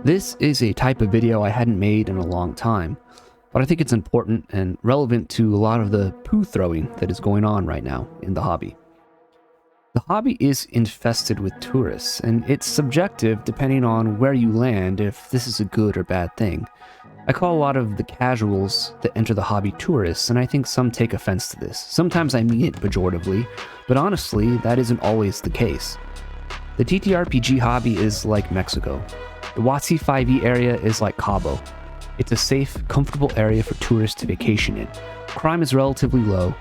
This is a type of video I hadn't made in a long time, but I think it's important and relevant to a lot of the poo throwing that is going on right now in the hobby. The hobby is infested with tourists, and it's subjective depending on where you land if this is a good or bad thing. I call a lot of the casuals that enter the hobby tourists, and I think some take offense to this. Sometimes I mean it pejoratively, but honestly, that isn't always the case. The TTRPG hobby is like Mexico. The Huautzi 5e area is like Cabo. It's a safe, comfortable area for tourists to vacation in. Crime is relatively low.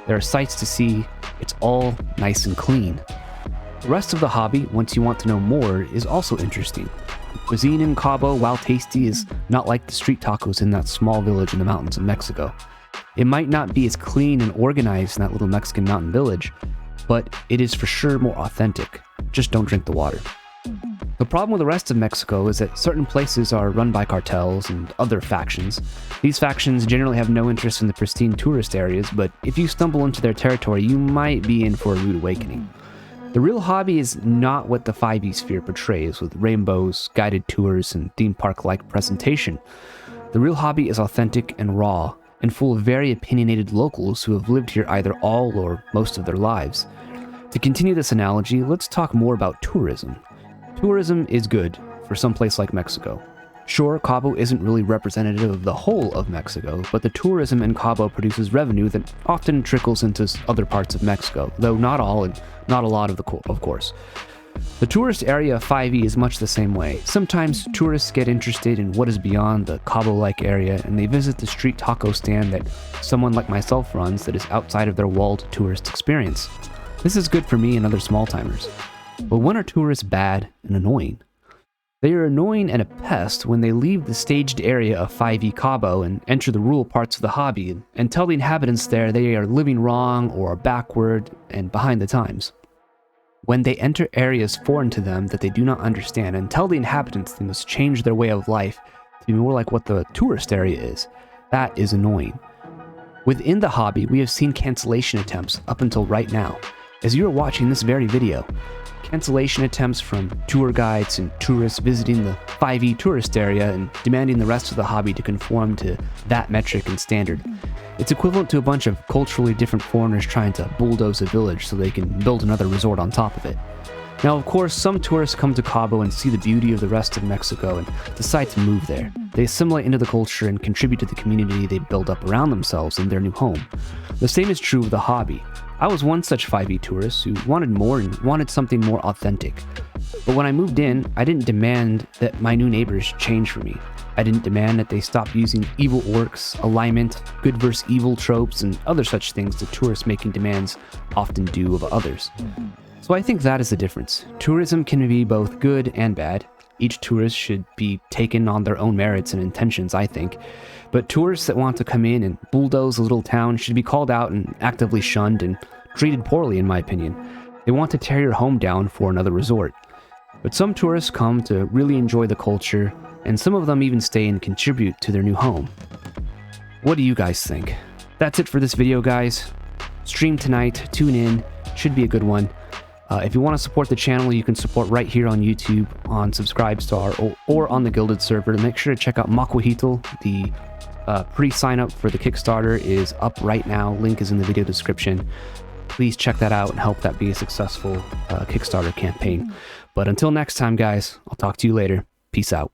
There are sights to see. It's all nice and clean. The rest of the hobby, once you want to know more, is also interesting. The cuisine in Cabo, while tasty, is not like the street tacos in that small village in the mountains of Mexico. It might not be as clean and organized in that little Mexican mountain village, but it is for sure more authentic. Just don't drink the water. The problem with the rest of Mexico is that certain places are run by cartels and other factions. These factions generally have no interest in the pristine tourist areas, but if you stumble into their territory, you might be in for a rude awakening. The real hobby is not what the 5e sphere portrays, with rainbows, guided tours, and theme park-like presentation. The real hobby is authentic and raw, and full of very opinionated locals who have lived here either all or most of their lives. To continue this analogy, let's talk more about tourism. Tourism is good for some place like Mexico. Sure, Cabo isn't really representative of the whole of Mexico, but the tourism in Cabo produces revenue that often trickles into other parts of Mexico, though not all and not a lot of course. The tourist area of 5e is much the same way. Sometimes tourists get interested in what is beyond the Cabo-like area, and they visit the street taco stand that someone like myself runs that is outside of their walled tourist experience. This is good for me and other small-timers. But when are tourists bad and annoying? They are annoying and a pest when they leave the staged area of 5e Cabo and enter the rural parts of the hobby and tell the inhabitants there they are living wrong or backward and behind the times. When they enter areas foreign to them that they do not understand and tell the inhabitants they must change their way of life to be more like what the tourist area is, that is annoying. Within the hobby, we have seen cancellation attempts up until right now. As you are watching this very video, cancellation attempts from tour guides and tourists visiting the 5e tourist area and demanding the rest of the hobby to conform to that metric and standard. It's equivalent to a bunch of culturally different foreigners trying to bulldoze a village so they can build another resort on top of it. Now, of course, some tourists come to Cabo and see the beauty of the rest of Mexico and decide to move there. They assimilate into the culture and contribute to the community they build up around themselves in their new home. The same is true of the hobby. I was one such 5e tourist who wanted more and wanted something more authentic. But when I moved in, I didn't demand that my new neighbors change for me. I didn't demand that they stop using evil orcs, alignment, good versus evil tropes, and other such things that tourists making demands often do of others. So I think that is the difference. Tourism can be both good and bad. Each tourist should be taken on their own merits and intentions, I think. But tourists that want to come in and bulldoze a little town should be called out and actively shunned and treated poorly, in my opinion. They want to tear your home down for another resort. But some tourists come to really enjoy the culture, and some of them even stay and contribute to their new home. What do you guys think? That's it for this video, guys. Stream tonight, tune in, should be a good one. If you want to support the channel, you can support right here on YouTube, on Subscribestar, or on the Guilded server. Make sure to check out Macuahuitl. The pre-sign up for the Kickstarter is up right now. Link is in the video description. Please check that out and help that be a successful Kickstarter campaign. But until next time, guys, I'll talk to you later. Peace out.